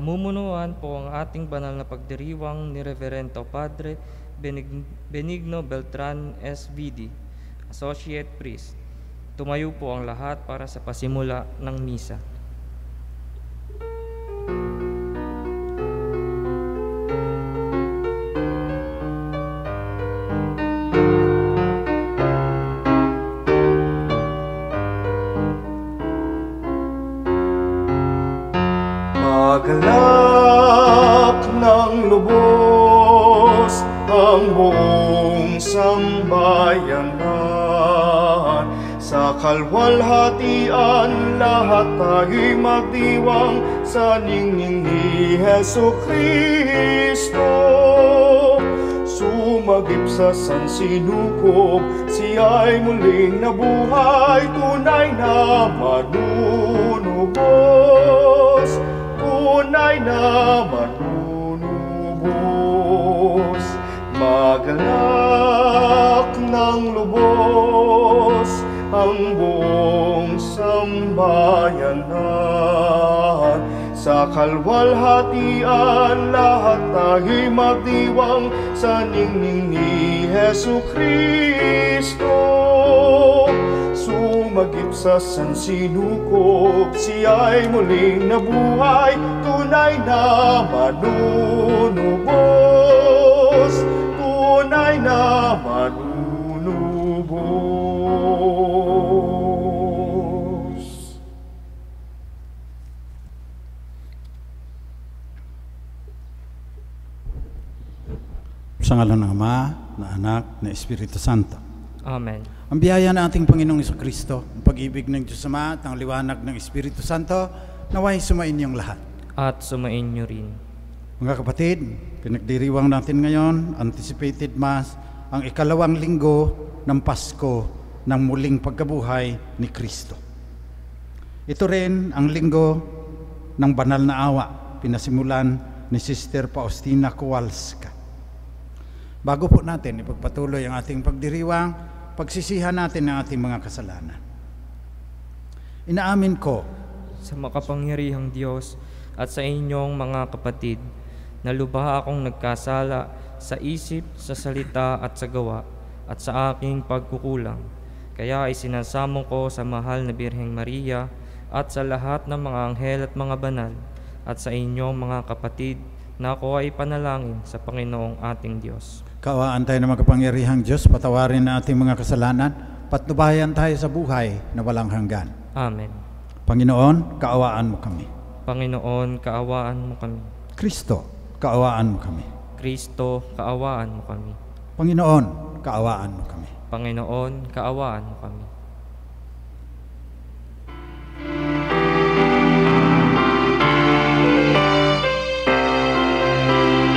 Pamumunuan po ang ating banal na pagdiriwang ni Reverendo Padre Benigno Beltran SVD, Associate Priest. Tumayo po ang lahat para sa pasimula ng misa. Magalak ng lubos ang buong sambayanan. Sa kalwalhatian lahat tayo'y magdiwang sa ningning ni Jesucristo. Sumagip sa sansinukob, siya'y muling nabuhay, tunay na manunubos. Tunay na manunubos, magalak ng lubos ang buong sambayanan. Sa kalwalhatian lahat tayo'y magdiwang sa ningning ni Jesucristo. Sumagip sa sansinukob, siya'y muling nabuhay, tunay na manunubos. Tunay na manunubos. Sa ngalan ng Ama, na Anak, na Espiritu Santo. Amen. Ang biyaya ng ating Panginoong Jesucristo, ang pag-ibig ng Diyos Ama at ang liwanag ng Espiritu Santo, naway sumain niyong lahat. At sumain niyo rin. Mga kapatid, pinagdiriwang natin ngayon, anticipated Mass, ang ikalawang linggo ng Pasko ng muling pagkabuhay ni Kristo. Ito rin ang linggo ng banal na awa, pinasimulan ni Sister Faustina Kowalska. Bago po natin ipagpatuloy ang ating pagdiriwang, pagsisihan natin ang ating mga kasalanan. Inaamin ko Sa makapangyarihang Diyos at sa inyong mga kapatid, na lubha akong nagkasala sa isip, sa salita at sa gawa, at sa aking pagkukulang. Kaya isinasamo ko sa mahal na Birheng Maria at sa lahat ng mga anghel at mga banal, at sa inyong mga kapatid, na ako ay panalangin sa Panginoong ating Diyos. kaawaan tayo ng makapangyarihang Diyos, patawarin na ating mga kasalanan, patnubayan tayo sa buhay na walang hanggan. Amen. Panginoon, kaawaan mo kami. Panginoon, kaawaan mo kami. Kristo, kaawaan mo kami. Kristo, kaawaan mo kami. Panginoon, kaawaan mo kami. Panginoon, kaawaan mo kami.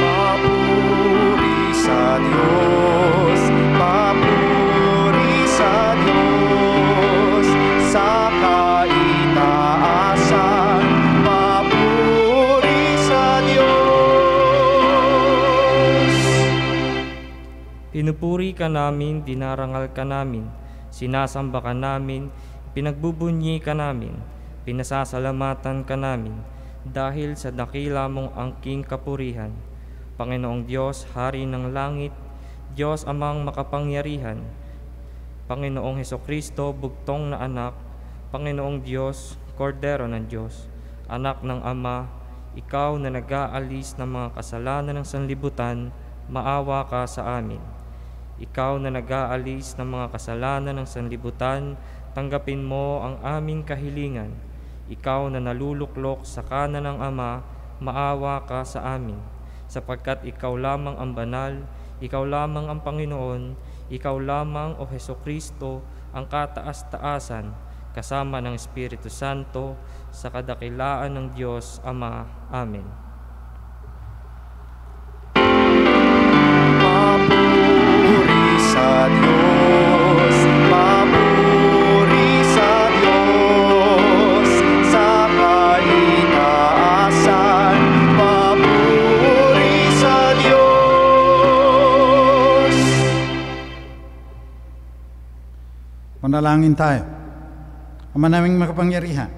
Papuri sa Diyos, papuri sa Diyos, sa kaitaasan, papuri sa Diyos. Pinupuri ka namin, dinarangal ka namin, sinasamba ka namin, pinagbubunyi ka namin, pinasasalamatan ka namin, dahil sa dakila mong angking kapurihan. Panginoong Diyos, Hari ng langit, Diyos amang makapangyarihan, Panginoong Hesukristo, bugtong na anak, Panginoong Diyos, Kordero ng Diyos, anak ng Ama, ikaw na nag-aalis ng mga kasalanan ng sanlibutan, maawa ka sa amin. Ikaw na nag-aalis ng mga kasalanan ng sanlibutan, tanggapin mo ang aming kahilingan. Ikaw na naluluklok sa kanan ng Ama, maawa ka sa amin. Sapagkat ikaw lamang ang banal, ikaw lamang ang Panginoon, ikaw lamang, O Hesukristo, ang kataas-taasan, kasama ng Espiritu Santo, sa kadakilaan ng Diyos Ama. Amen. Papuri sa Diyos, papuri sa Diyos, sa kaitaasan, papuri sa Diyos. Manalangin tayo. Ama naming makapangyarihan,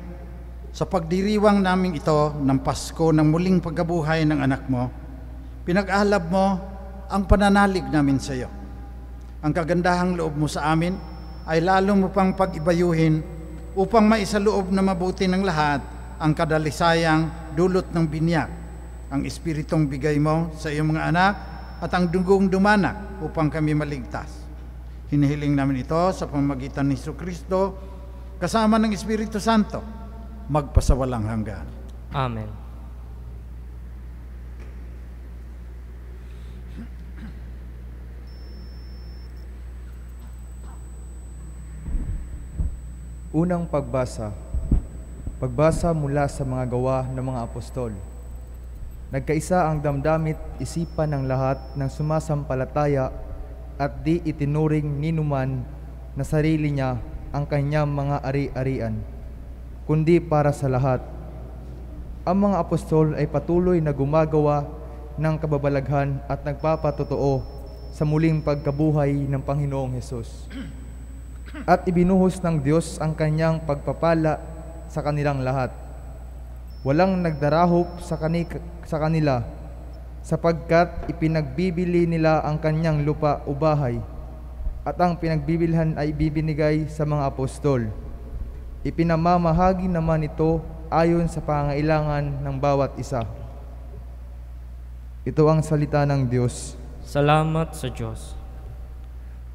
Sa pagdiriwang namin ito ng Pasko ng muling pagkabuhay ng anak mo, pinag-alab mo ang pananalig namin sa iyo. Ang kagandahang loob mo sa amin ay lalo mo pang pag-ibayuhin upang maisaloob na mabuti ng lahat ang kadalisayang dulot ng binyag, ang espiritong bigay mo sa iyong mga anak at ang dugong dumanak upang kami maligtas. Hinihiling namin ito sa pamamagitan ni Jesucristo kasama ng Espiritu Santo, magpasawalang hanggan. Amen. Unang pagbasa. Pagbasa mula sa mga gawa ng mga apostol. Nagkaisa ang damdamit isipan ng lahat ng sumasampalataya at di itinuring ninuman na sarili niya ang kanyang mga ari-arian, kundi para sa lahat. Ang mga apostol ay patuloy na gumagawa ng kababalaghan at nagpapatotoo sa muling pagkabuhay ng Panginoong Hesus. At ibinuhos ng Diyos ang kanyang pagpapala sa kanilang lahat. Walang nagdarahop sa kanila, sapagkat ipinagbibili nila ang kanyang lupa o bahay, at ang pinagbibilhan ay ibibinigay sa mga apostol. Ipinamamahagi naman ito ayon sa pangailangan ng bawat isa. Ito ang salita ng Diyos. Salamat sa Diyos.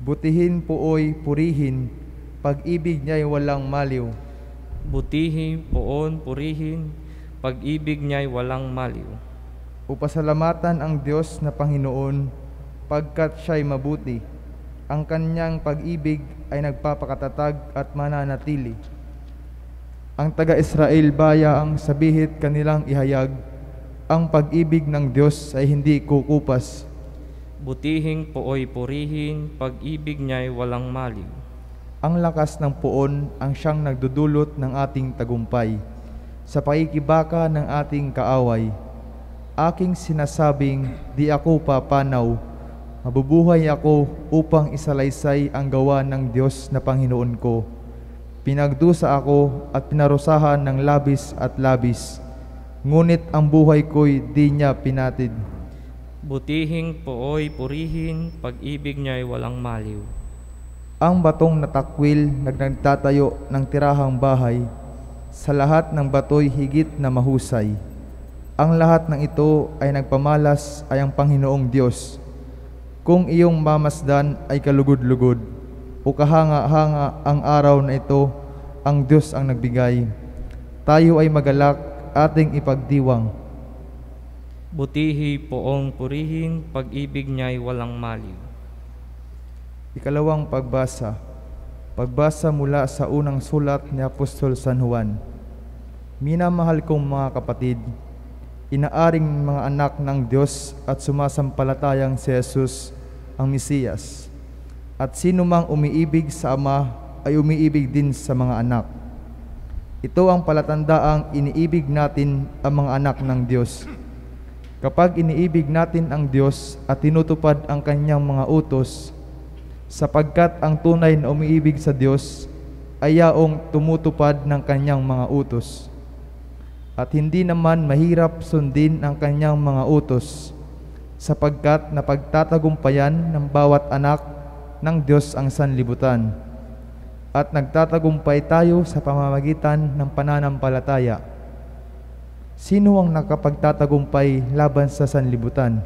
Butihin pooy purihin, pag-ibig niya'y walang maliw. Butihin, poon, purihin, pag-ibig niya'y walang maliw. Upasalamatan ang Diyos na Panginoon, pagkat siya'y mabuti. Ang kanyang pag-ibig ay nagpapakatatag at mananatili. Ang taga-Israel baya ang sabihit kanilang ihayag, ang pag-ibig ng Diyos ay hindi kukupas. Butihing pooy purihin, pag-ibig niya'y walang maliw. Ang lakas ng poon ang siyang nagdudulot ng ating tagumpay sa pakikibaka ng ating kaaway. Aking sinasabing, di ako papanaw. Mabubuhay ako upang isalaysay ang gawa ng Diyos na Panginoon ko. Pinagdusa ako at pinarusahan ng labis at labis, ngunit ang buhay ko'y di niya pinatid. Butihing pooy purihin, pag-ibig niya'y walang maliw. Ang batong natakwil nagtatayo ng tirahang bahay, sa lahat ng bato'y higit na mahusay. Ang lahat ng ito ay nagpamalas ay ang Panginoong Diyos. Kung iyong mamasdan ay kalugod-lugod, o kahanga-hanga ang araw na ito, ang Diyos ang nagbigay. Tayo ay magalak, ating ipagdiwang. Butihi poong purihin, pag-ibig niya'y walang maliw. Ikalawang pagbasa. Pagbasa mula sa unang sulat ni Apostol San Juan. Minamahal kong mga kapatid, inaaring mga anak ng Diyos at sumasampalatayang si Jesus ang Mesiyas. At sino mang umiibig sa Ama ay umiibig din sa mga anak. Ito ang palatandaang iniibig natin ang mga anak ng Diyos. Kapag iniibig natin ang Diyos at tinutupad ang kanyang mga utos, sapagkat ang tunay na umiibig sa Diyos ay yaong tumutupad ng kanyang mga utos. At hindi naman mahirap sundin ang kanyang mga utos, sapagkat napagtatagumpayan ng bawat anak ng Diyos ang sanlibutan. At nagtatagumpay tayo sa pamamagitan ng pananampalataya. Sino ang nakapagtatagumpay laban sa sanlibutan?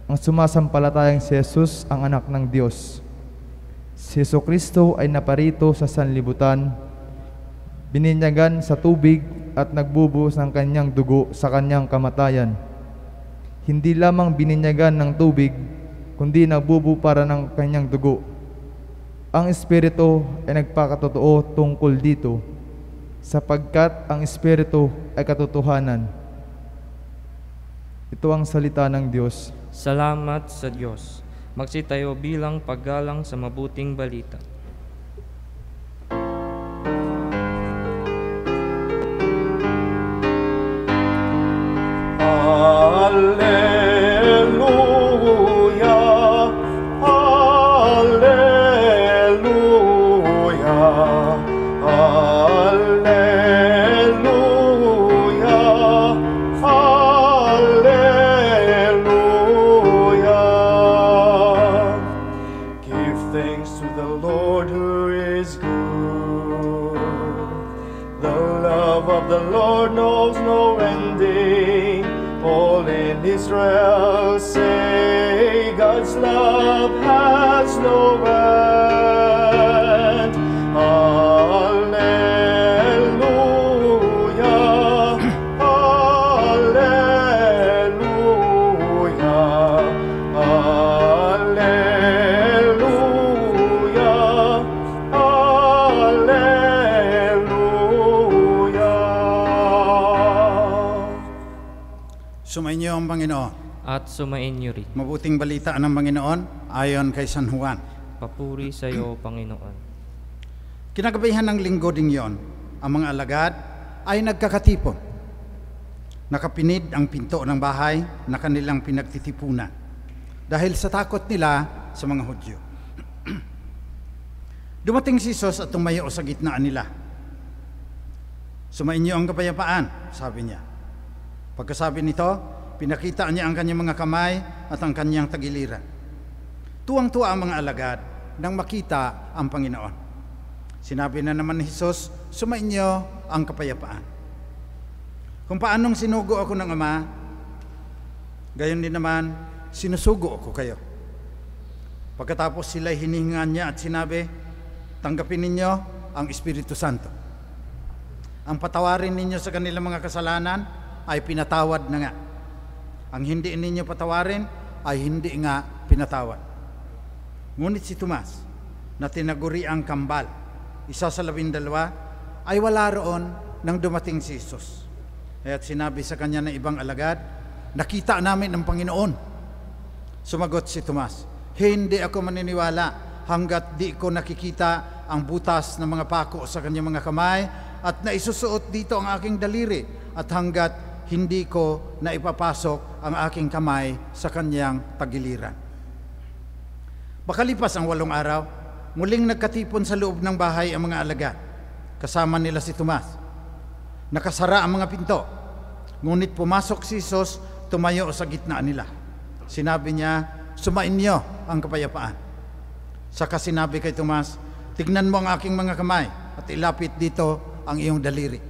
Ang sumasampalatayang si Jesus ang anak ng Diyos. Si Jesucristo ay naparito sa sanlibutan, bininyagan sa tubig at nagbubuhos ng kanyang dugo sa kanyang kamatayan. Hindi lamang bininyagan ng tubig, kundi nagbubuo para ng kanyang dugo. Ang Espiritu ay nagpakatotoo tungkol dito, sapagkat ang Espiritu ay katotohanan. Ito ang salita ng Diyos. Salamat sa Diyos. Magsitayo bilang paggalang sa mabuting balita. Alleluia, alleluia, alleluia. Lord who is good. The love of the Lord knows no ending. All in Israel say, God's love has no end. Hallelujah, hallelujah, hallelujah, hallelujah. Sumainyo ang Panginoon. At sumain niyo rin. Mabuting balita ng Panginoon ayon kay San Juan. Papuri sa iyo, Panginoon. Kinagabihan ng linggo ding yon, ang mga alagad ay nagkakatipon. Nakapinid ang pinto ng bahay na kanilang pinagtitipunan dahil sa takot nila sa mga Hudyo. Dumating si Jesus at tumayo sa gitnaan nila. Sumainyo ang kapayapaan, sabi niya. Pagkasabi nito, pinakita niya ang kanyang mga kamay at ang kanyang tagiliran. Tuwang-tuwa ang mga alagad nang makita ang Panginoon. Sinabi na naman ni Jesus, sumainyo ang kapayapaan. Kung paanong sinugo ako ng Ama, gayon din naman sinusugo ako kayo. Pagkatapos sila'y hiningan niya at sinabi, tanggapin ninyo ang Espiritu Santo. Ang patawarin ninyo sa kanilang mga kasalanan ay pinatawad na nga. Ang hindi ninyo patawarin ay hindi nga pinatawad. Ngunit si Tomas, na tinaguri ang kambal, isa sa 12, ay wala roon nang dumating si Jesus. Kaya't sinabi sa kanya ng ibang alagad, nakita namin ang Panginoon. Sumagot si Tomas, hindi ako maniniwala hanggat di ko nakikita ang butas ng mga pako sa kanyang mga kamay at naisusuot dito ang aking daliri at hanggat hindi ko na ipapasok ang aking kamay sa kanyang tagiliran. Makalipas ang 8 araw, muling nagkatipon sa loob ng bahay ang mga alagad. Kasama nila si Tomas. Nakasara ang mga pinto. Ngunit pumasok si Jesus, tumayo sa gitna nila. Sinabi niya, sumainyo ang kapayapaan. Saka sinabi kay Tomas, tignan mo ang aking mga kamay at ilapit dito ang iyong daliri.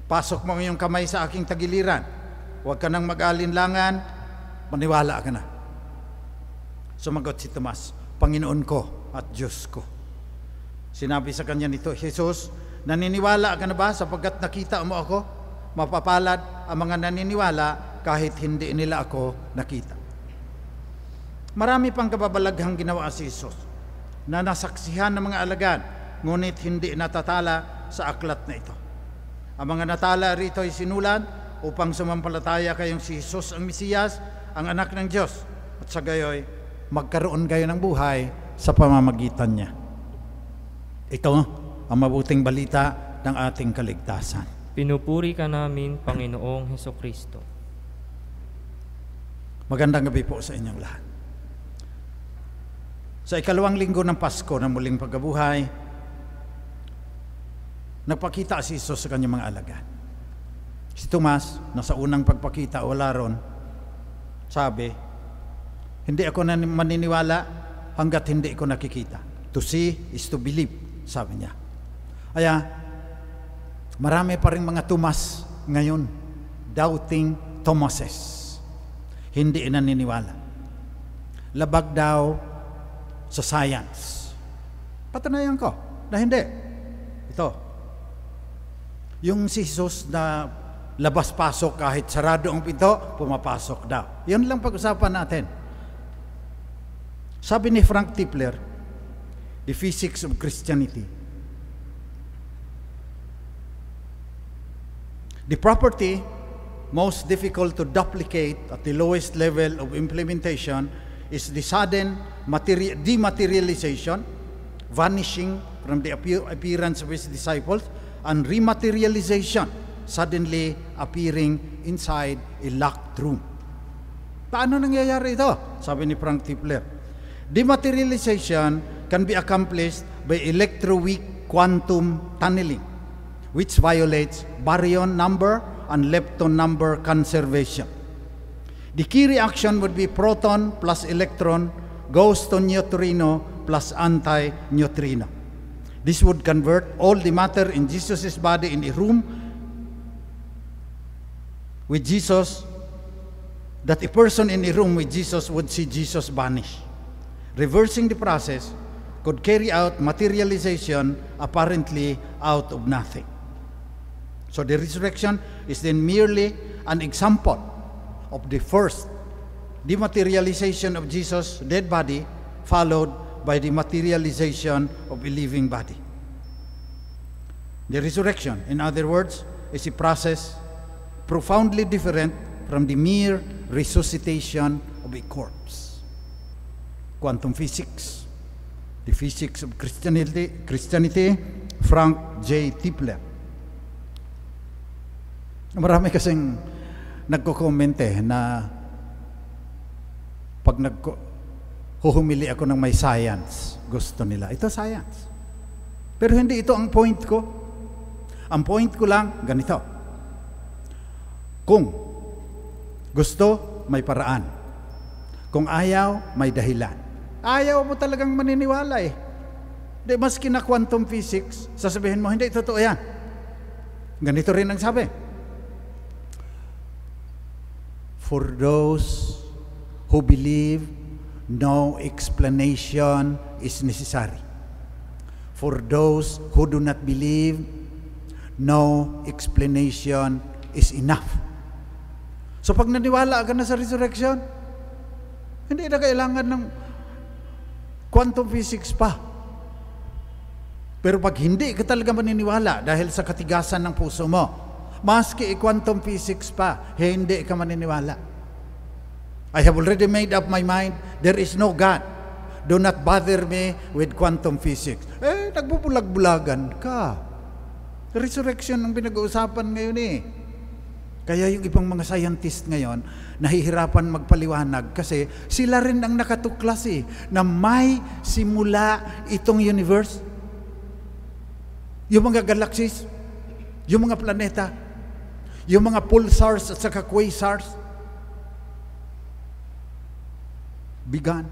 Pasok mo ang iyong kamay sa aking tagiliran. Huwag ka nang mag-alinlangan, maniwala ka na. Sumagot si Tomas, Panginoon ko at Diyos ko. Sinabi sa kanya nito, Jesus, naniniwala ka na ba sapagkat nakita mo ako? Mapapalad ang mga naniniwala kahit hindi nila ako nakita. Marami pang kababalaghang ginawa si Jesus na nasaksihan ng mga alagad, ngunit hindi natatala sa aklat na ito. Ang mga natala rito ay sinulat upang sumampalataya kayong si Jesus ang Mesiyas, ang anak ng Diyos, at sa gayoy magkaroon kayo ng buhay sa pamamagitan niya. Ito ang mabuting balita ng ating kaligtasan. Pinupuri ka namin, Panginoong Hesukristo. Magandang gabi po sa inyong lahat. Sa 2nd linggo ng Pasko na muling pagkabuhay, nagpakita si Jesus sa kanyang mga alagad. Si Tomas, na sa unang pagpakita wala ron, sabi, hindi ako maniniwala hanggat hindi ko nakikita. To see is to believe, sabi niya. Kaya, marami pa rin mga Tomas ngayon, doubting Thomases. Hindi naniniwala. Labag daw sa science. Patunayan ko na hindi. Ito, yung si Jesus na labas-pasok kahit sarado ang pinto, pumapasok daw. Yan lang pag-usapan natin. Sabi ni Frank Tipler, The Physics of Christianity, the property most difficult to duplicate at the lowest level of implementation is the sudden dematerialization, vanishing from the appearance of his disciples, and rematerialization, suddenly appearing inside a locked room. Paano nangyayari ito? Sabi ni Frank Tipler, dematerialization can be accomplished by electroweak quantum tunneling, which violates baryon number and lepton number conservation. The key reaction would be proton plus electron goes to neutrino plus anti-neutrino. This would convert all the matter in Jesus' body in a room with Jesus, that a person in a room with Jesus would see Jesus vanish. Reversing the process could carry out materialization apparently out of nothing. So the resurrection is then merely an example of the first dematerialization of Jesus' dead body, followed by the materialization of a living body. The resurrection, in other words, is a process profoundly different from the mere resuscitation of a corpse. Quantum physics, the physics of Christianity, Frank J. Tipler. Marami kasing nagko-comment na pag huhumili ako ng may science, gusto nila. Ito science. Pero hindi ito ang point ko. Ang point ko lang, ganito. Kung gusto, may paraan. Kung ayaw, may dahilan. Ayaw mo talagang maniniwala eh. Di, maski na quantum physics, sasabihin mo, hindi, totoo yan. Ganito rin ang sabi. For those who believe, no explanation is necessary. For those who do not believe, no explanation is enough. So pag naniwala ka na sa resurrection, hindi na kailangan ng quantum physics pa. Pero pag hindi ka talaga maniniwala dahil sa katigasan ng puso mo, maski quantum physics pa, hindi ka maniniwala. I have already made up my mind, there is no God. Do not bother me with quantum physics. Nagbubulag-bulagan ka. Resurrection ang pinag-uusapan ngayon eh. Kaya yung ibang mga scientist ngayon, nahihirapan magpaliwanag kasi sila rin ang nakatuklas eh, na may simula itong universe. Yung mga galaxies, yung mga planeta, yung mga pulsars at saka quasars, began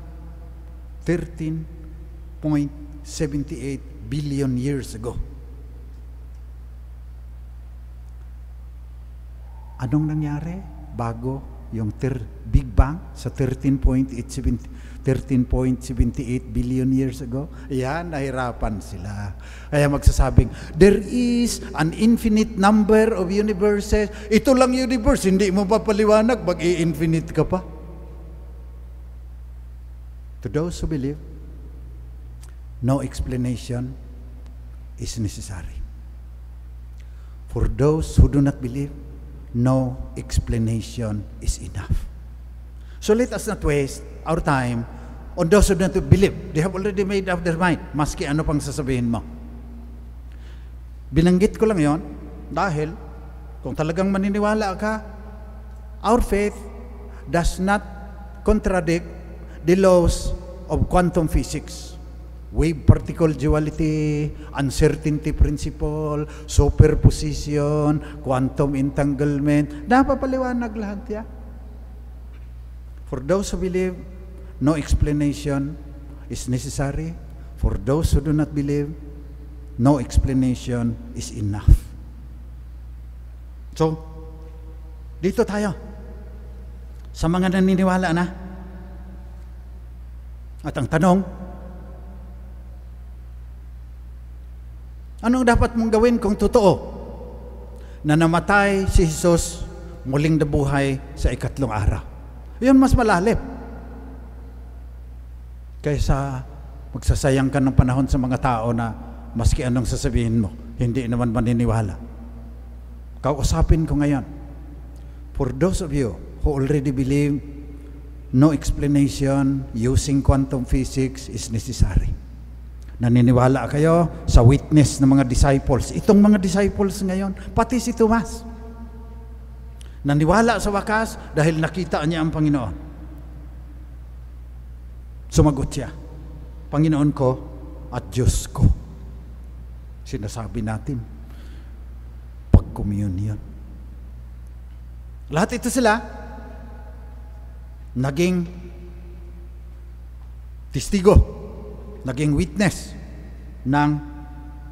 13.78 billion years ago. Anong nangyari bago yung Big Bang sa 13.78 billion years ago? Ayan, nahirapan sila. Kaya magsasabing, there is an infinite number of universes. Ito lang universe, hindi mo pa paliwanag, mag-i-infinite ka pa. To those who believe, no explanation is necessary. For those who do not believe, no explanation is enough. So let us not waste our time on those who do not believe. They have already made up their mind, maski ano pang sasabihin mo. Binanggit ko lang yon dahil kung talagang maniniwala ka, our faith does not contradict the laws of quantum physics. Wave particle duality, uncertainty principle, superposition, quantum entanglement, napapaliwanag lahat yan. For those who believe, no explanation is necessary. For those who do not believe, no explanation is enough. So, dito tayo sa mga naniniwala na. At ang tanong, anong dapat mong gawin kung totoo na namatay si Jesus, muling nabuhay sa ikatlong araw? Yun mas malalim kaysa magsasayang ka ng panahon sa mga tao na maski anong sasabihin mo, hindi naman maniniwala. Kausapin ko ngayon, for those of you who already believe, no explanation using quantum physics is necessary. Naniniwala kayo sa witness ng mga disciples. Itong mga disciples ngayon, pati si Tomas, naniwala sa wakas dahil nakita niya ang Panginoon. Sumagot siya, Panginoon ko at Diyos ko. Sinasabi natin, pag-communion. Lahat ito sila naging testigo naging witness ng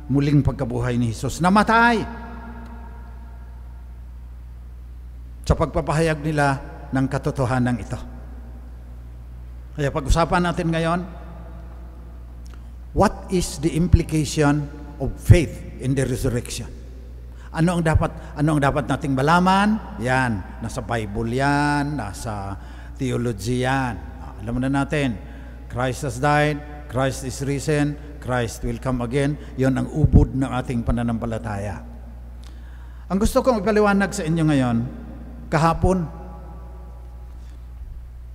muling pagkabuhay ni Jesus. Namatay sa pagpapahayag nila ng katotohanan ito. Kaya pag-usapan natin ngayon, what is the implication of faith in the resurrection? Ano ang dapat nating malaman? Yan, nasa Bible yan, nasa theology yan. Alam na natin, Christ has died, Christ is risen, Christ will come again. Yon ang ubod ng ating pananampalataya. Ang gusto kong ipaliwanag sa inyo ngayon, kahapon,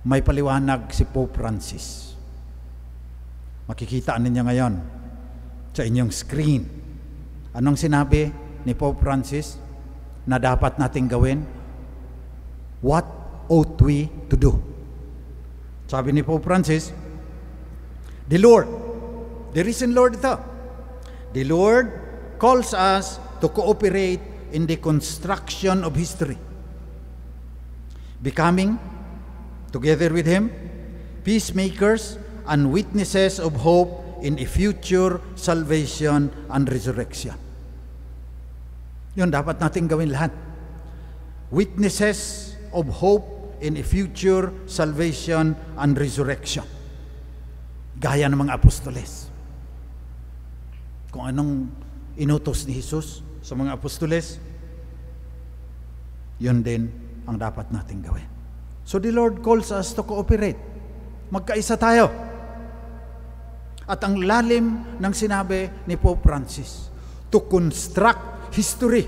may paliwanag si Pope Francis. Makikita ninyo ngayon sa inyong screen. Anong sinabi ni Pope Francis na dapat nating gawin? What ought we to do? Sabi ni Pope Francis, the Lord, the risen Lord ito, the Lord calls us to cooperate in the construction of history, becoming, together with Him, peacemakers and witnesses of hope in a future salvation and resurrection. Yun dapat natin gawin lahat. Witnesses of hope in a future salvation and resurrection. Gaya ng mga apostoles. Kung anong inutos ni Jesus sa mga apostoles, yun din ang dapat natin gawin. So the Lord calls us to cooperate. Magkaisa tayo. At ang lalim ng sinabi ni Pope Francis, to construct history.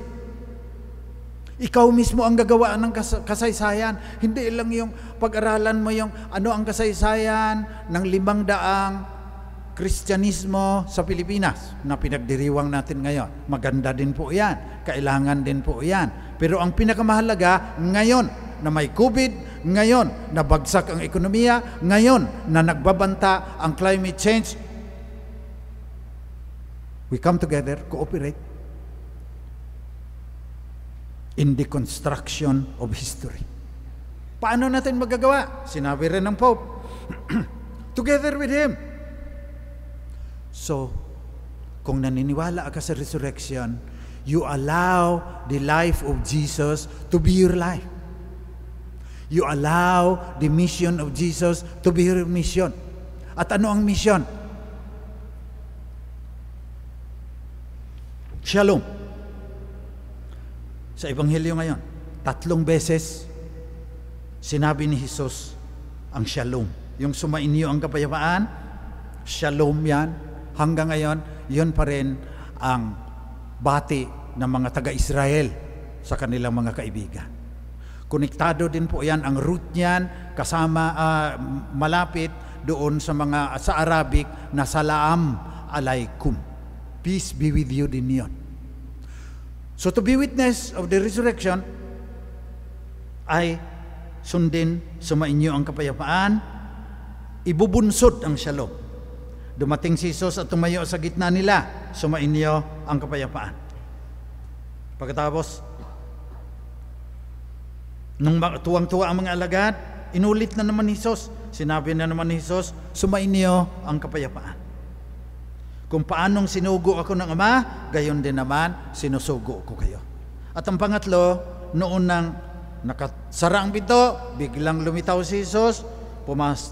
Ikaw mismo ang gagawa ng kasaysayan. Hindi lang yung pag-aralan mo yung ano ang kasaysayan ng 500 Kristyanismo sa Pilipinas na pinagdiriwang natin ngayon. Maganda din po yan. Kailangan din po yan. Pero ang pinakamahalaga ngayon na may COVID, ngayon na bagsak ang ekonomiya, ngayon na nagbabanta ang climate change, we come together, cooperate in the construction of history. Paano natin magagawa? Sinabi rin ng Pope, together with Him. So, kung naniniwala ka sa resurrection, you allow the life of Jesus to be your life. You allow the mission of Jesus to be your mission. At ano ang mission? Shalom. Sa Ebanghelyo ngayon, 3 beses sinabi ni Jesus ang shalom. Yung sumainyo ang kapayapaan, shalom yan. Hanggang ngayon, yun pa rin ang bati ng mga taga-Israel sa kanilang mga kaibigan. Konektado din po yan, ang root niyan kasama malapit doon sa Arabic na salam alaikum. Peace be with you din yun. So to be witness of the resurrection ay sundin sumainyo ang kapayapaan, ibubunsod ang shalom. Dumating si Jesus at tumayo sa gitna nila, sumainyo ang kapayapaan. Pagkatapos, nung tuwang-tuwa ang mga alagad, inulit na naman ni Jesus. Sinabi na naman ni Jesus, sumainyo ang kapayapaan. Kung paanong sinugo ako ng Ama, gayon din naman sinusugo ko kayo. At ang pangatlo, noon nang nakasara ang pinto, biglang lumitaw si Jesus,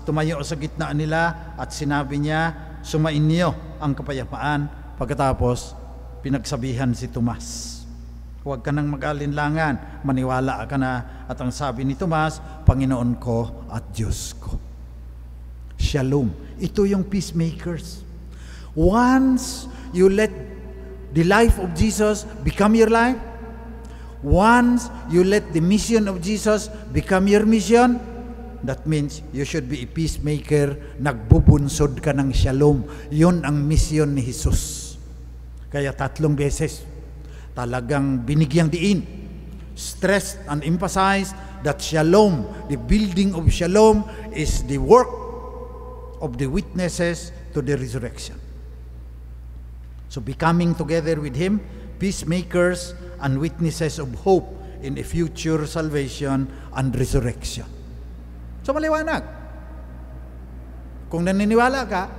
tumayo sa gitna nila at sinabi niya, sumainyo ang kapayapaan. Pagkatapos, pinagsabihan si Tomas, huwag ka nang mag-alinlangan, maniwala ka na. At ang sabi ni Tomas, Panginoon ko at Diyos ko. Shalom. Ito yung peacemakers. Once you let the life of Jesus become your life, once you let the mission of Jesus become your mission, that means you should be a peacemaker. Nagbubunsod ka ng shalom. Yun ang mission ni Jesus. Kaya 3 beses talagang binigyang diin, stressed and emphasized that shalom, the building of shalom, is the work of the witnesses to the resurrection. So becoming together with Him, peacemakers and witnesses of hope in a future salvation and resurrection. So maliwanag. Kung naniniwala ka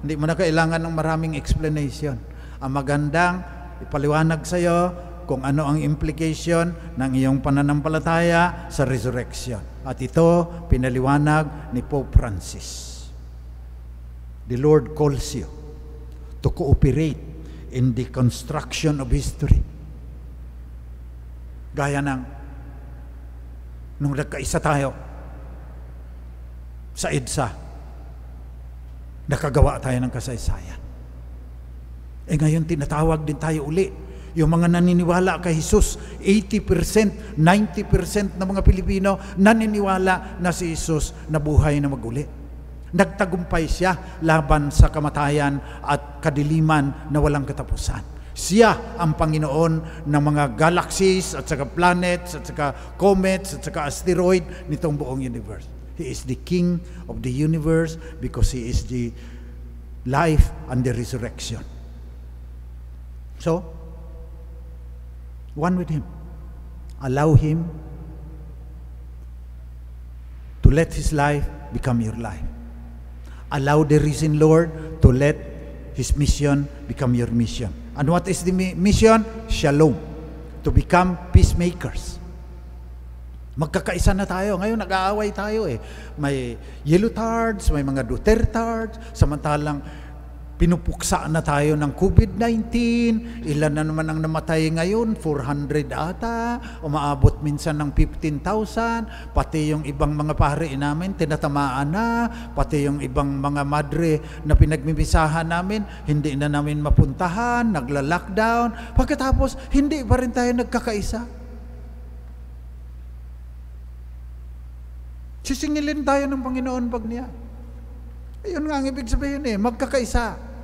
Hindi mo na kailangan ng maraming explanation. Ang magandang ipaliwanag sa iyo kung ano ang implication ng iyong pananampalataya sa resurrection. At ito, pinaliwanag ni Pope Francis. The Lord calls you to cooperate in the construction of history. Gaya ng nung nagkaisa tayo sa EDSA, nakagawa tayo ng kasaysayan. Ngayon tinatawag din tayo uli. Yung mga naniniwala kay Jesus, 80%, 90% ng mga Pilipino naniniwala na si Jesus nabuhay na maguli. Nagtagumpay siya laban sa kamatayan at kadiliman na walang katapusan. Siya ang Panginoon ng mga galaxies at saka planets at saka comets at saka asteroid nitong buong universe. He is the King of the universe because He is the life and the resurrection. So, one with Him. Allow Him to let His life become your life. Allow the risen Lord to let His mission become your mission. And what is the mission? Shalom. To become peacemakers. Magkakaisa na tayo. Ngayon nag-aaway tayo eh. May Yelutards, may mga Dutertards, samantalang pinupuksa na tayo ng COVID-19. Ilan na naman ang namatay ngayon? 400 ata. Umaabot minsan ng 15,000. Pati yung ibang mga pare namin, tinatamaan na. Pati yung ibang mga madre na pinagmimisahan namin, hindi na namin mapuntahan, nagla-lockdown. Pagkatapos, hindi pa rin tayo nagkakaisa. Sisingilin tayo ng Panginoon pag niya. Ayun nga ang ibig sabihin eh, magkakaisa.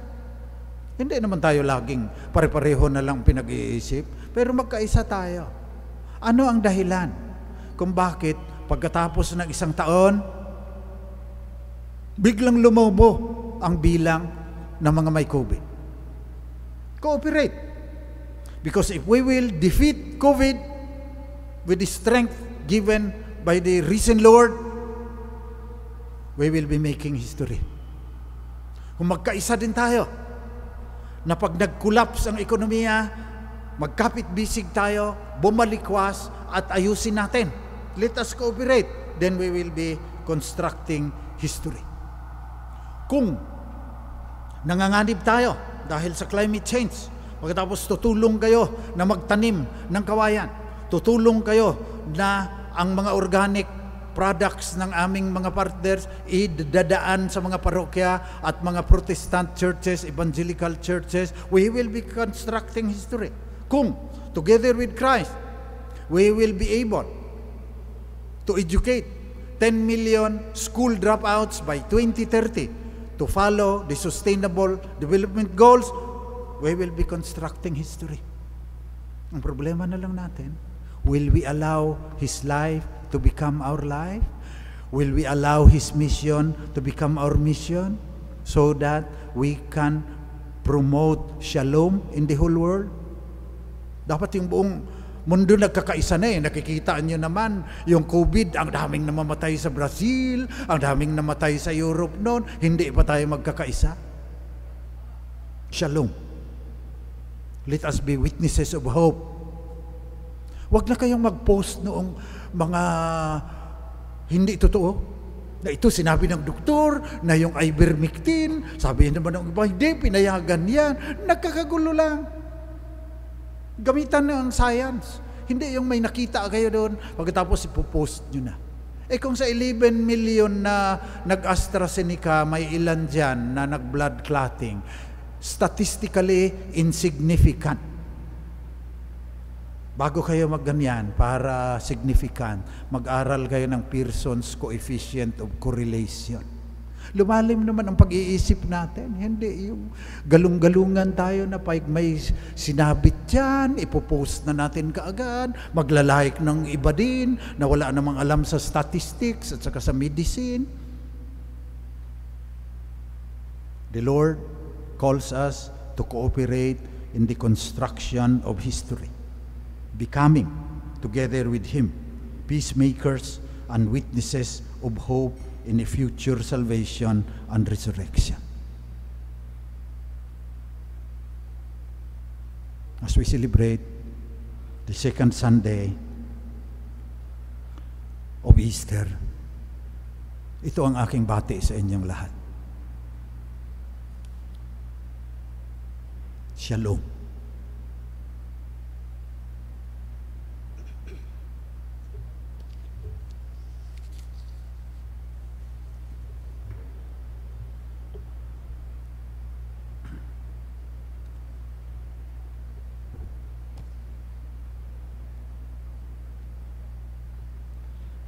Hindi naman tayo laging pare-pareho na lang pinag-iisip, pero magkaisa tayo. Ano ang dahilan kung bakit pagkatapos ng isang taon, biglang lumobo ang bilang ng mga may COVID? Cooperate. Because if we will defeat COVID with the strength given by the risen Lord, we will be making history. Kung magkaisa din tayo, na pag nag-collapse ang ekonomiya, magkapit-bisig tayo, bumalikwas at ayusin natin. Let us cooperate. Then we will be constructing history. Kung nanganganib tayo dahil sa climate change, pagkatapos tutulong kayo na magtanim ng kawayan, tutulong kayo na ang mga organic products ng aming mga partners idadaan sa mga parokya at mga Protestant churches, evangelical churches, we will be constructing history. Kung, together with Christ, we will be able to educate 10 million school dropouts by 2030 to follow the Sustainable Development Goals, we will be constructing history. Ang problema na lang natin, will we allow His life to become our life? Will we allow His mission to become our mission so that we can promote shalom in the whole world? Dapat yung buong mundo nagkakaisa na eh. Nakikita nyo naman yung COVID, ang daming namamatay sa Brazil, ang daming namatay sa Europe noon, hindi pa tayo magkakaisa. Shalom. Let us be witnesses of hope. Huwag na kayong mag-post noong mga hindi totoo. Na ito sinabi ng doktor, na yung ivermectin, sabi naman ng iba, hindi, pinayagan yan. Nagkakagulo lang. Gamitan na ang science. Hindi yung may nakita kayo doon, pagkatapos ipopost nyo na. Kung sa 11 million na nag-AstraZeneca, may ilan dyan na nag-blood clotting, statistically insignificant. Bago kayo magganyan, para significant, mag-aral kayo ng Pearson's coefficient of correlation. Lumalim naman ang pag-iisip natin. Hindi yung galung-galungan tayo na pag may sinabit dyan, ipopost na natin kaagad, maglalike ng iba din, na wala namang alam sa statistics at saka sa medicine. The Lord calls us to cooperate in the construction of history, becoming, together with Him, peacemakers and witnesses of hope in a future salvation and resurrection. as we celebrate the second Sunday of Easter, ito ang aking bati sa inyong lahat. Shalom.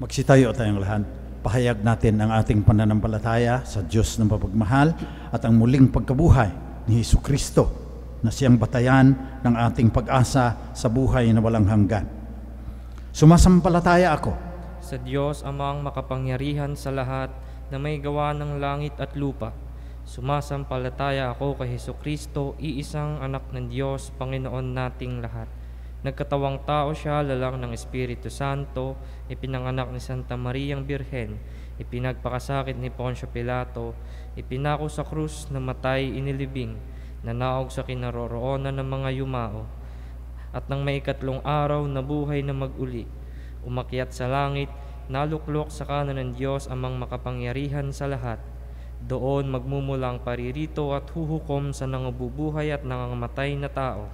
Magsitayo tayong lahat. Pahayag natin ang ating pananampalataya sa Diyos ng mapagmahal at ang muling pagkabuhay ni Hesukristo na siyang batayan ng ating pag-asa sa buhay na walang hanggan. Sumasampalataya ako sa Diyos Amang makapangyarihan sa lahat na may gawa ng langit at lupa. Sumasampalataya ako kay Hesukristo, iisang anak ng Diyos, Panginoon nating lahat. Nagkatawang tao siya, lalang ng Espiritu Santo, ipinanganak ni Santa Mariang Birhen, ipinagpakasakit ni Poncio Pilato, ipinako sa krus, namatay, inilibing, nanaog sa kinaroroonan ng mga yumao, at nang maikatlong araw nabuhay na mag-uli, umakyat sa langit, naluklok sa kanan ng Diyos Amang makapangyarihan sa lahat. Doon magmumulang paririto at huhukom sa nangabubuhay at nangangamatay na tao.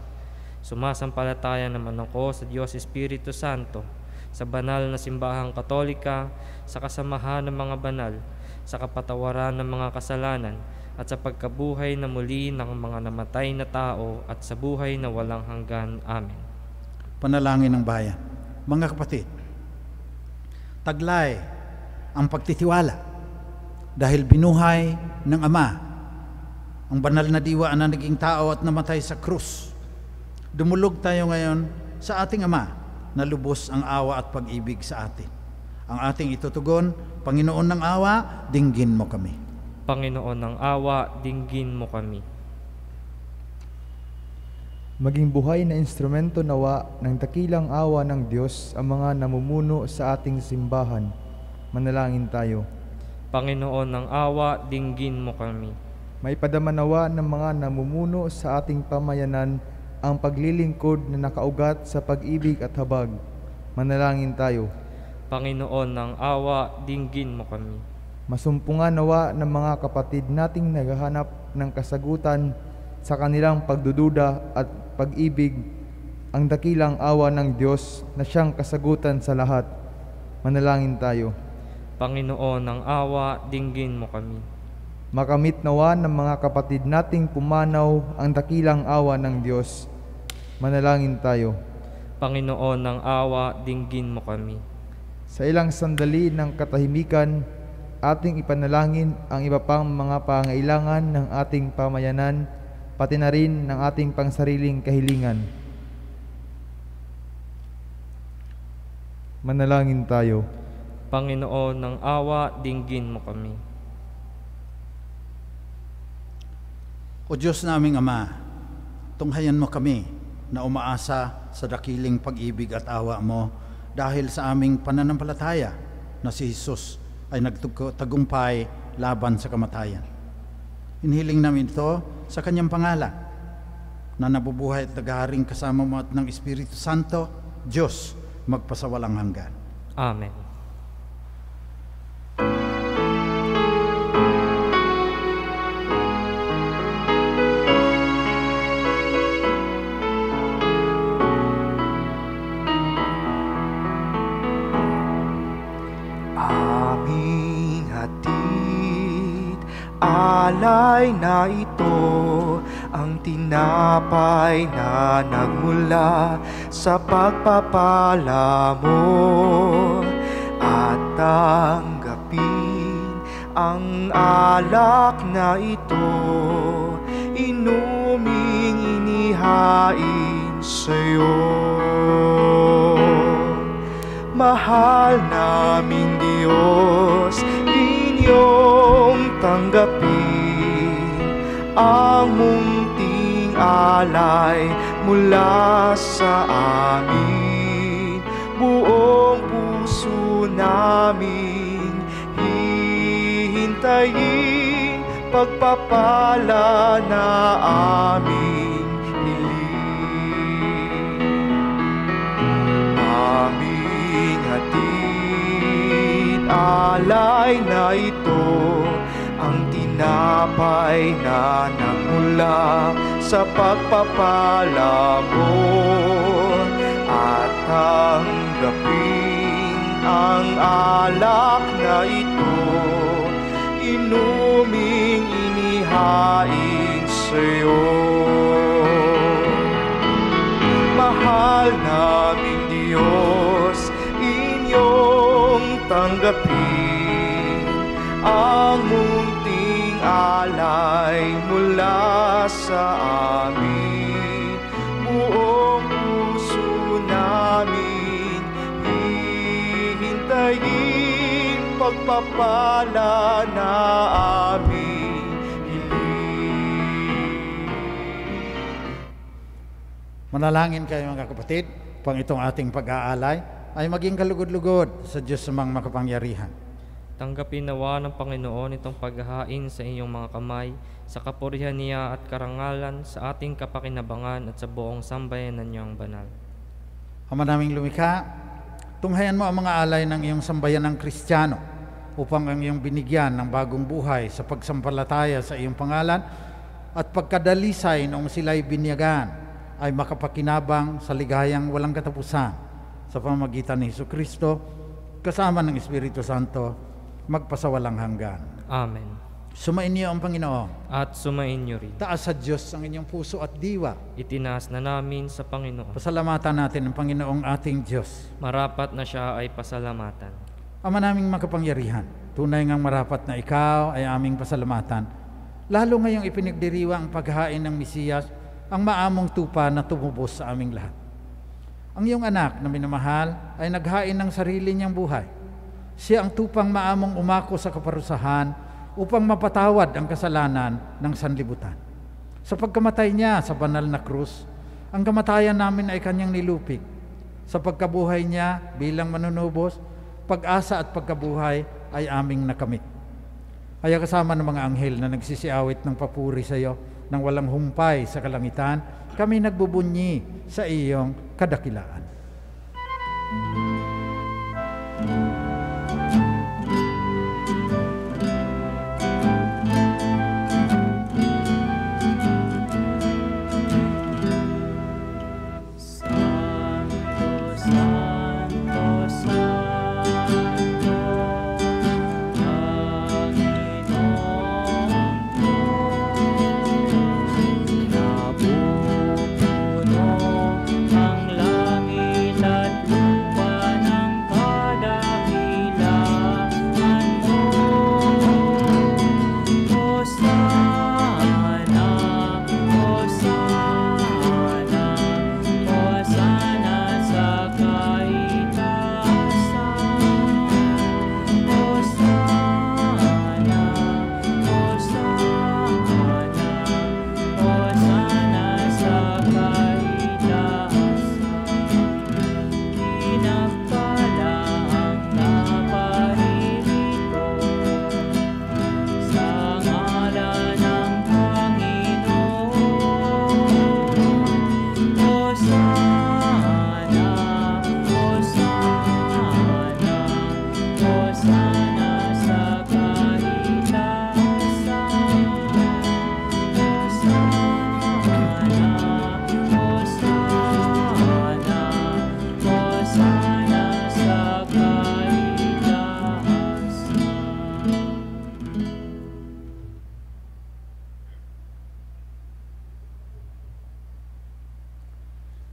Sumasampalataya naman ako sa Diyos Espiritu Santo, sa banal na simbahang katolika, sa kasamahan ng mga banal, sa kapatawaran ng mga kasalanan, at sa pagkabuhay na muli ng mga namatay na tao, at sa buhay na walang hanggan. Amen. Panalangin ng bayan. Mga kapatid, taglay ang pagtitiwala dahil binuhay ng Ama ang banal na diwa na naging tao at namatay sa krus. Dumulog tayo ngayon sa ating Ama na lubos ang awa at pag-ibig sa atin. Ang ating itutugon, Panginoon ng awa, dinggin mo kami. Panginoon ng awa, dinggin mo kami. Maging buhay na instrumento nawa ng dakilang awa ng Diyos ang mga namumuno sa ating simbahan. Manalangin tayo. Panginoon ng awa, dinggin mo kami. Maipadama nawa ng mga namumuno sa ating pamayanan ang paglilingkod na nakaugat sa pag-ibig at habag. Manalangin tayo. Panginoon ng awa, dinggin mo kami. Masumpungan nawa ng mga kapatid nating naghahanap ng kasagutan sa kanilang pagdududa at pag-ibig ang dakilang awa ng Diyos na siyang kasagutan sa lahat. Manalangin tayo. Panginoon ng awa, dinggin mo kami. Makamit nawa ng mga kapatid nating pumanaw ang dakilang awa ng Diyos. Manalangin tayo. Panginoon ng awa, dinggin mo kami. Sa ilang sandali ng katahimikan, ating ipanalangin ang iba pang mga pangailangan ng ating pamayanan, pati na rin ng ating pangsariling kahilingan. Manalangin tayo. Panginoon ng awa, dinggin mo kami. O Diyos naming Ama, tunghayan mo kami na umaasa sa dakiling pag-ibig at awa mo dahil sa aming pananampalataya na si Jesus ay nagtagumpay laban sa kamatayan. Hinihiling namin ito sa kanyang pangalan na nabubuhay at naghaharing kasama mo at ng Espiritu Santo, Diyos, magpasawalang hanggan. Amen. Alay na ito ang tinapay na nagmula sa pagpapala mo, at tanggapin ang alak na ito, inuming inihain sa'yo. Mahal namin Diyos, inyong tanggapin ang munting alay mula sa amin. Buong puso namin hihintayin pagpapala na aming hiling. na ito ang tinapay na nagmula sa pagpapala mo, at tanggapin ang alak na ito, inuming inihain sa'yo. Mahal naming Diyos, inyong tanggapin ang munting alay mula sa amin. Buong puso namin hihintayin pagpapala na aming hiling. Manalangin kayo mga kapatid, pang itong ating pag-aalay ay maging kalugod-lugod sa Diyos namang makapangyarihan. Tanggapin nawa ng Panginoon itong paghahain sa inyong mga kamay, sa kapurihan niya at karangalan, sa ating kapakinabangan at sa buong sambayanan niyang banal. Ama naming lumikha, tunghayan mo ang mga alay ng iyong sambayanang Kristiyano upang ang iyong binigyan ng bagong buhay sa pagsampalataya sa iyong pangalan at pagkadalisay noong sila'y binyagan ay makapakinabang sa ligayang walang katapusan sa pamamagitan ni Jesucristo kasama ng Espiritu Santo magpasawalang hanggan. Amen. Sumainyo ang Panginoon. At sumainyo rin. Taas sa Diyos ang inyong puso at diwa. Itinaas na namin sa Panginoon. Pasalamatan natin ang Panginoong ating Diyos. Marapat na siya ay pasalamatan. Ama naming makapangyarihan, tunay ngang marapat na ikaw ay aming pasalamatan. Lalo ngayong ipinagdiriwa ang paghain ng Mesiyas, ang maamong tupa na tumubos sa aming lahat. Ang iyong anak na minamahal ay naghain ng sarili niyang buhay. Siya ang tupang maamong umako sa kaparusahan upang mapatawad ang kasalanan ng sanlibutan. Sa pagkamatay niya sa banal na krus, ang kamatayan namin ay kanyang nilupig. Sa pagkabuhay niya bilang manunubos, pag-asa at pagkabuhay ay aming nakamit. Kaya kasama ng mga anghel na nagsisiawit ng papuri sa iyo nang walang humpay sa kalangitan, kami nagbubunyi sa iyong kadakilaan.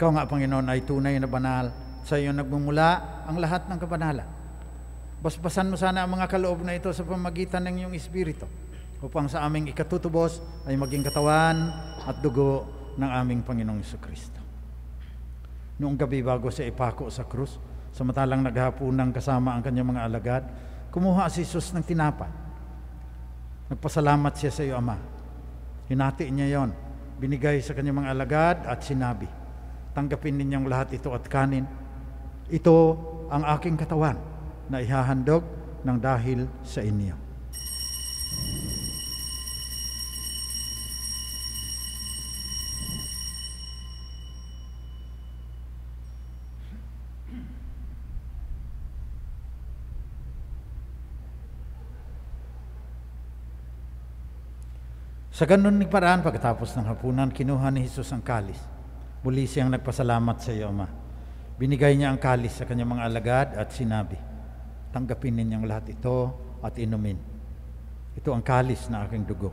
Ikaw nga, Panginoon, ay tunay na banal. Sa iyo nagmumula ang lahat ng kabanalan. Basbasan mo sana ang mga kaloob na ito sa pamagitan ng iyong Espiritu upang sa aming ikatutubos ay maging katawan at dugo ng aming Panginoong Jesucristo. Noong gabi bago siya ipako sa krus, samantalang naghapunang kasama ang kanyang mga alagad, kumuha si Jesus ng tinapay. Nagpasalamat siya sa iyo, Ama. Hinati niya yon, binigay sa kanyang mga alagad at sinabi, tanggapin ninyong lahat ito at kanin. Ito ang aking katawan na ihahandog ng dahil sa inyo. Sa ganun ni paraan, pagkatapos ng hapunan, kinuha ni Jesus ang kalis. Muli siyang nagpasalamat sa iyo, Ama. Binigay niya ang kalis sa kanyang mga alagad at sinabi, tanggapin ninyong lahat ito at inumin. Ito ang kalis na aking dugo,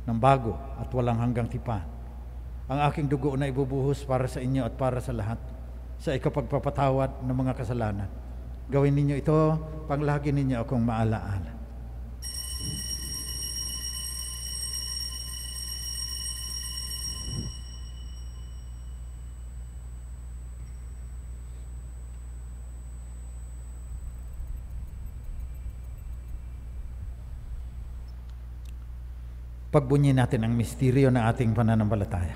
ng bago at walang hanggang tipan. Ang aking dugo na ibubuhos para sa inyo at para sa lahat, sa ikapagpapatawad ng mga kasalanan. Gawin ninyo ito, panglagi ninyo akong maalaala. Pagbunyi natin ang misteryo ng ating pananampalataya.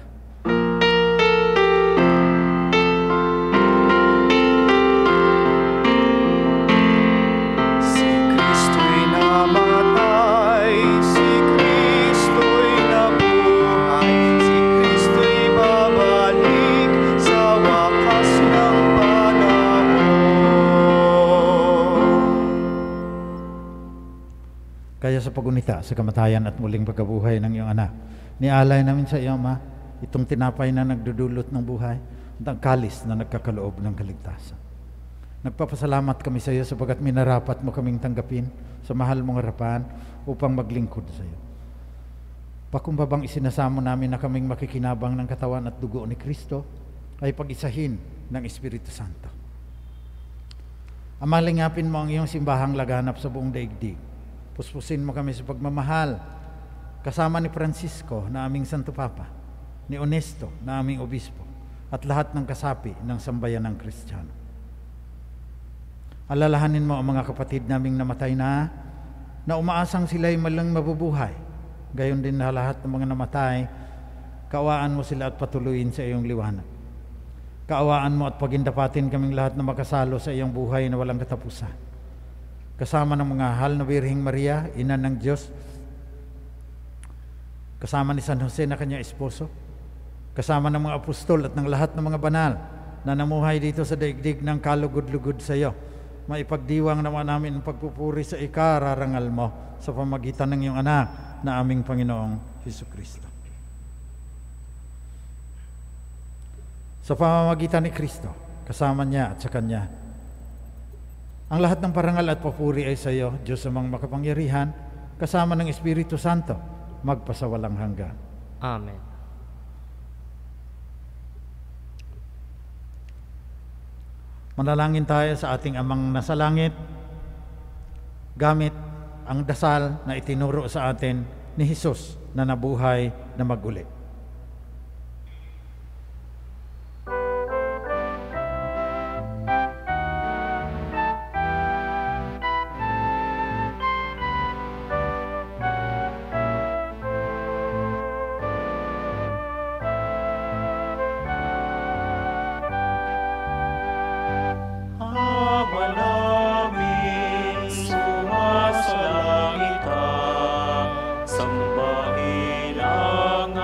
Si Kristo'y namatay, si Kristo'y nabuhay, si Kristo'y babalik sa wakas ng panahon. Kaya sa pagunita sa kamatayan at muling pagkabuhay ng iyong anak, nialay namin sa iyo, Ama, itong tinapay na nagdudulot ng buhay at ang kalis na nagkakaloob ng kaligtasan. Nagpapasalamat kami sa iyo sapagat minarapat mo kaming tanggapin sa mahal mong harapan upang maglingkod sa iyo. Pakumbabang isinasamo namin na kaming makikinabang ng katawan at dugo ni Kristo ay pag-isahin ng Espiritu Santo. Ama, lingapin mo ang iyong simbahang laganap sa buong daigdig. Puspusin mo kami sa pagmamahal, kasama ni Francisco na aming Santo Papa, ni Onesto na aming Obispo, at lahat ng kasapi ng sambayan ng Kristiyano. Alalahanin mo ang mga kapatid naming namatay na umaasang sila'y malang mabubuhay. Gayon din na lahat ng mga namatay, kaawaan mo sila at patuloyin sa iyong liwanag. Kaawaan mo at pagindapatin kaming lahat na makasalo sa iyong buhay na walang katapusan. Kasama ng mga mahal na Birheng Maria, ina ng Diyos, kasama ni San Jose na kanyang esposo, kasama ng mga apostol at ng lahat ng mga banal na namuhay dito sa daigdig ng kalugod-lugod sa iyo, maipagdiwang naman namin ang pagpupuri sa ikararangal mo sa pamagitan ng iyong anak na aming Panginoong Jesucristo. Sa pamamagitan ni Kristo, kasama niya at sa Kanya, ang lahat ng parangal at papuri ay sa iyo, Diyos amang makapangyarihan, kasama ng Espiritu Santo, magpasawalang hanggan. Amen. Manalangin tayo sa ating Amang nasa langit, gamit ang dasal na itinuro sa atin ni Jesus na nabuhay na mag-uli. Sambahin ang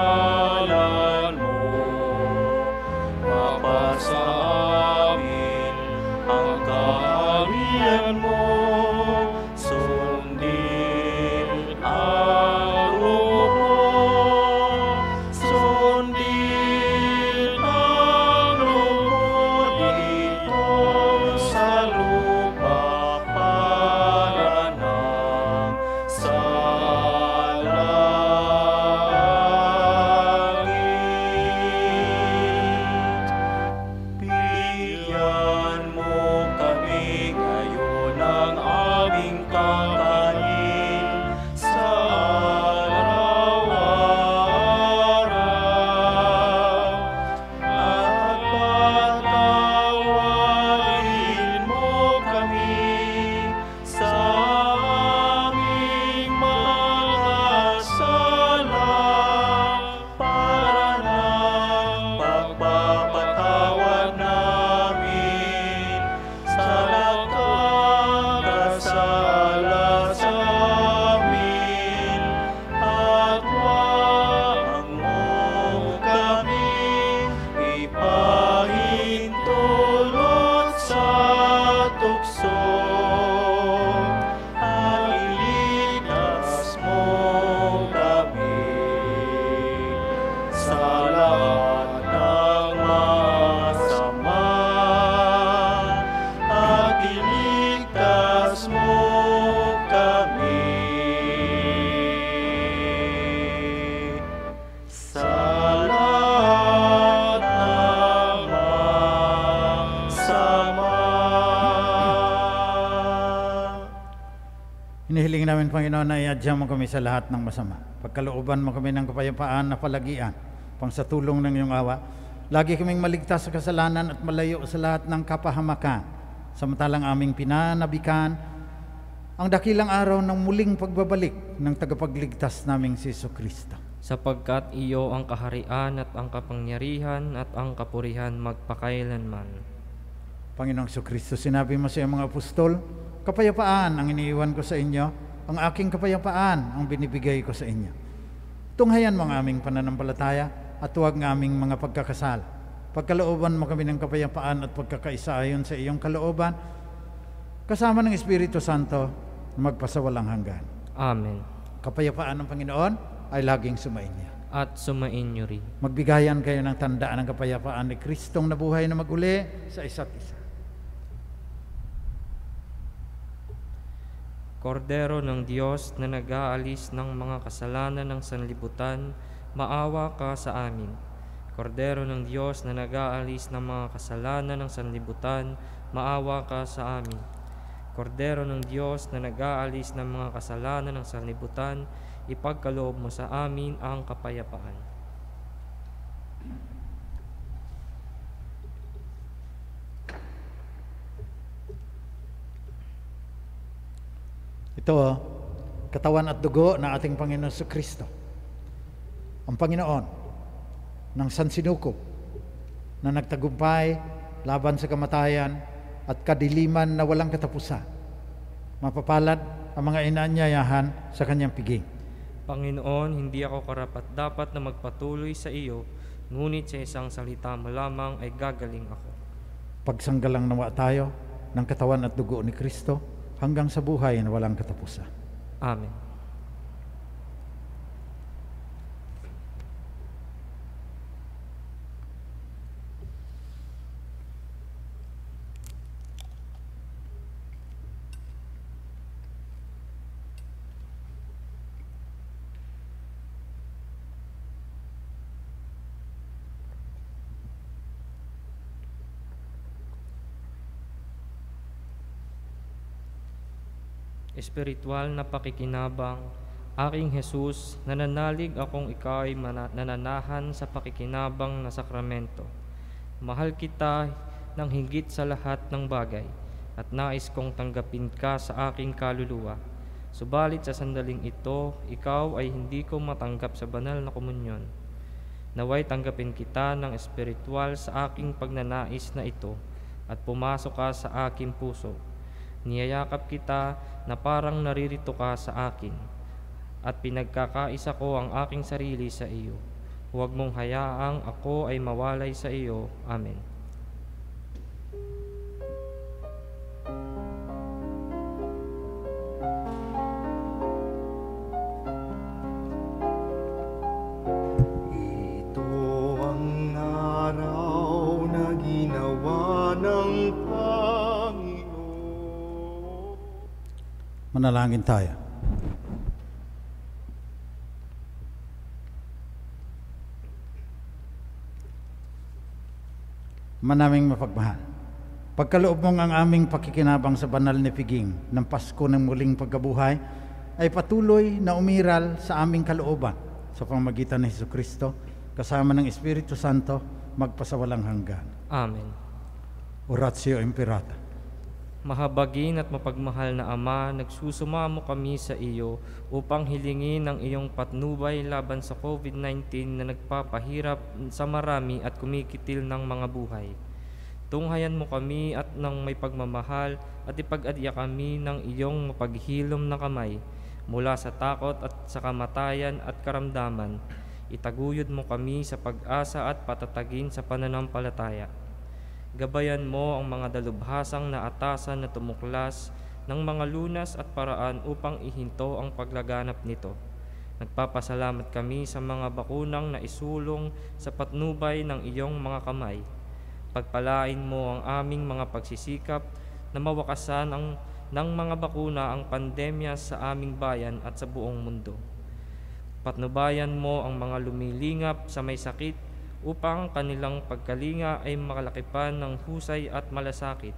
Hinihiling namin, Panginoon, na iadya mo kami sa lahat ng masama. Pagkalooban mo kami ng kapayapaan na palagian, pang sa tulong ng iyong awa. Lagi kaming maligtas sa kasalanan at malayo sa lahat ng kapahamakan. Samantalang aming pinanabikan ang dakilang araw ng muling pagbabalik ng tagapagligtas naming si Jesucristo. Sapagkat iyo ang kaharian at ang kapangyarihan at ang kapurihan magpakailanman. Panginoong Jesucristo, sinabi mo sa iyong mga apostol, kapayapaan ang iniiwan ko sa inyo, ang aking kapayapaan ang binibigay ko sa inyo. Tunghayan mo ang aming pananampalataya at huwag ng aming mga pagkakasala. Pagkalooban mo kami ng kapayapaan at pagkakaisa ayon sa iyong kalooban, kasama ng Espiritu Santo, magpasawalang hanggan. Amen. Kapayapaan ng Panginoon ay laging sumainyo. At sumainyo rin. Magbigayan kayo ng tandaan ng kapayapaan ni Kristong nabuhay na maguli sa isa't isa. Kordero ng Diyos na nag-aalis ng mga kasalanan ng sanlibutan, maawa ka sa amin. Kordero ng Diyos na nag-aalis ng mga kasalanan ng sanlibutan, maawa ka sa amin. Kordero ng Diyos na nag-aalis ng mga kasalanan ng sanlibutan, ipagkaloob mo sa amin ang kapayapaan. Ito, katawan at dugo na ating Panginoon Jesucristo. Ang Panginoon ng sansinukob na nagtagumpay laban sa kamatayan at kadiliman na walang katapusan. Mapapalad ang mga inaanyayahan sa kanyang piging. Panginoon, hindi ako karapat-dapat na magpatuloy sa iyo, ngunit sa isang salita mo lamang ay gagaling ako. Pagsanggalang nawa tayo ng katawan at dugo ni Kristo hanggang sa buhay na walang katapusan. Amen. Espiritual na pakikinabang, aking Jesus, nananalig akong ikaw ay nananahan sa pakikinabang na sakramento. Mahal kita ng higit sa lahat ng bagay at nais kong tanggapin ka sa aking kaluluwa. Subalit sa sandaling ito, ikaw ay hindi ko matanggap sa banal na komunyon. Naway tanggapin kita ng espiritual sa aking pagnanais na ito at pumasok ka sa aking puso. Niyayakap kita na parang naririto ka sa akin at pinagkakaisa ko ang aking sarili sa iyo. Huwag mong hayaang ako ay mawalay sa iyo. Amen. Ito ang araw na ginawa ng Panginoon. Manalangin tayo. Manaming mapagmahal, pagkaloob mong ang aming pakikinabang sa banal na piging ng Pasko ng muling pagkabuhay ay patuloy na umiral sa aming kalooban sa pamamagitan ng Jesucristo kasama ng Espiritu Santo magpasawalang hanggan. Amen. Oratio Imperata. Mahabagin at mapagmahal na Ama, nagsusumamo kami sa iyo upang hilingin ang iyong patnubay laban sa COVID-19 na nagpapahirap sa marami at kumikitil ng mga buhay. Tunghayan mo kami at ng may pagmamahal at ipag-adya kami ng iyong mapaghilom na kamay mula sa takot at sa kamatayan at karamdaman. Itaguyod mo kami sa pag-asa at patatagin sa pananampalataya. Gabayan mo ang mga dalubhasang na atasan na tumuklas ng mga lunas at paraan upang ihinto ang paglaganap nito. Nagpapasalamat kami sa mga bakunang na isulong sa patnubay ng iyong mga kamay. Pagpalain mo ang aming mga pagsisikap na mawakasan ng mga bakuna ang pandemya sa aming bayan at sa buong mundo. Patnubayan mo ang mga lumilingap sa may sakit upang kanilang pagkalinga ay makalakipan ng husay at malasakit.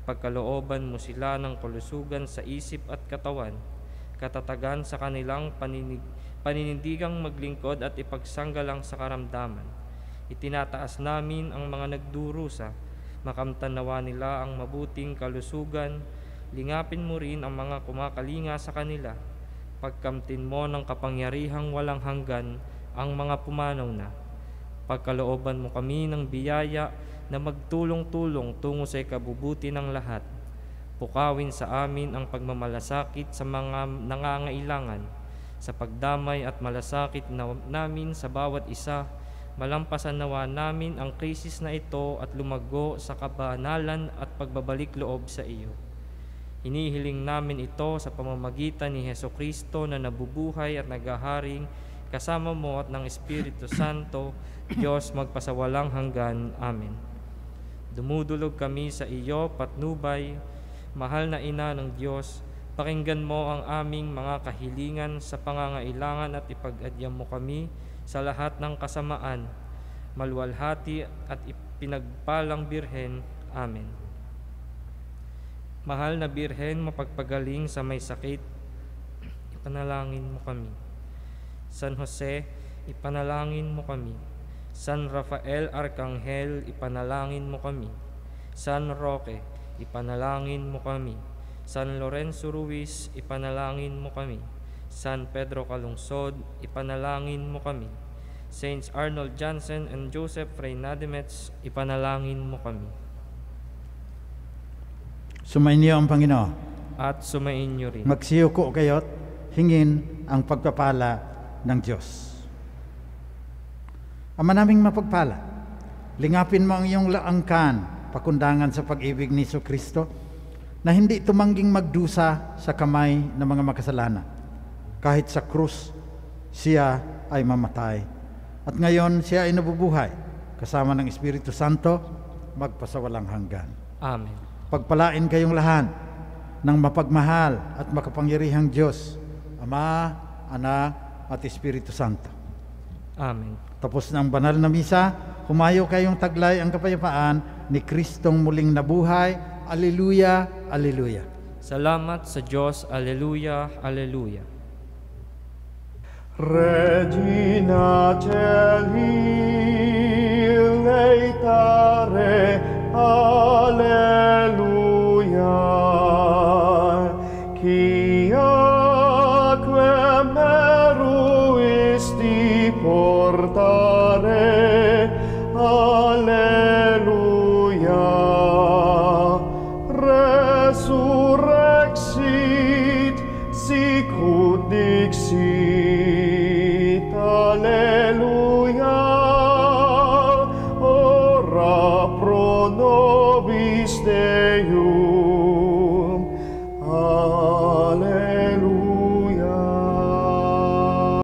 Pagkalooban mo sila ng kalusugan sa isip at katawan. katatagan sa kanilang paninindigang maglingkod at ipagsanggalang sa karamdaman. Itinataas namin ang mga nagdurusa, makamtan nawa nila ang mabuting kalusugan, lingapin mo rin ang mga kumakalinga sa kanila, pagkamtin mo ng kapangyarihang walang hanggan ang mga pumanaw na. Pagkalooban mo kami ng biyaya na magtulong-tulong tungo sa ikabubuti ng lahat. Pukawin sa amin ang pagmamalasakit sa mga nangangailangan, sa pagdamay at malasakit namin sa bawat isa. Malampasan nawa namin ang krisis na ito at lumago sa kabanalan at pagbabalik loob sa iyo. Hinihiling namin ito sa pamamagitan ni Hesukristo na nabubuhay at naghaharing kasama mo at ng Espiritu Santo, Diyos magpasawalang hanggan. Amen. Dumudulog kami sa iyo, patnubay, mahal na ina ng Diyos. Pakinggan mo ang aming mga kahilingan sa pangangailangan at ipag-adyam mo kami sa lahat ng kasamaan. Maluwalhati at ipinagpalang Birhen. Amen. Mahal na Birhen, mapagpagaling sa may sakit, ipanalangin mo kami. San Jose, ipanalangin mo kami. San Rafael Arcangel, ipanalangin mo kami. San Roque, ipanalangin mo kami. San Lorenzo Ruiz, ipanalangin mo kami. San Pedro Calungsod, ipanalangin mo kami. Saints Arnold Jansen and Joseph Reynadimets, ipanalangin mo kami. Sumainyo ang Panginoon. At sumainyo rin. Magsiyuko kayo't hingin ang pagpapala ng Diyos. Ama naming mapagpala, lingapin mo ang iyong laangkan, pakundangan sa pag-ibig ni Jesucristo, na hindi tumangging magdusa sa kamay ng mga makasalanan. Kahit sa krus, siya ay mamatay. At ngayon, siya ay nabubuhay, kasama ng Espiritu Santo, magpasawalang hanggan. Amen. Pagpalain kayong lahat ng mapagmahal at makapangyarihang Diyos, Ama, Anak, at Espiritu Santo. Amen. Tapos ng banal na misa, humayo kayong taglay ang kapayapaan ni Kristong muling nabuhay. Alleluia, Alleluia. Salamat sa Diyos. Alleluia, Alleluia. Regina Celi leitare, Alleluia. Quiaque meruisti portare, Alleluia. Resurrexit sicut dixit, Alleluia. Ora pro nobis Deus.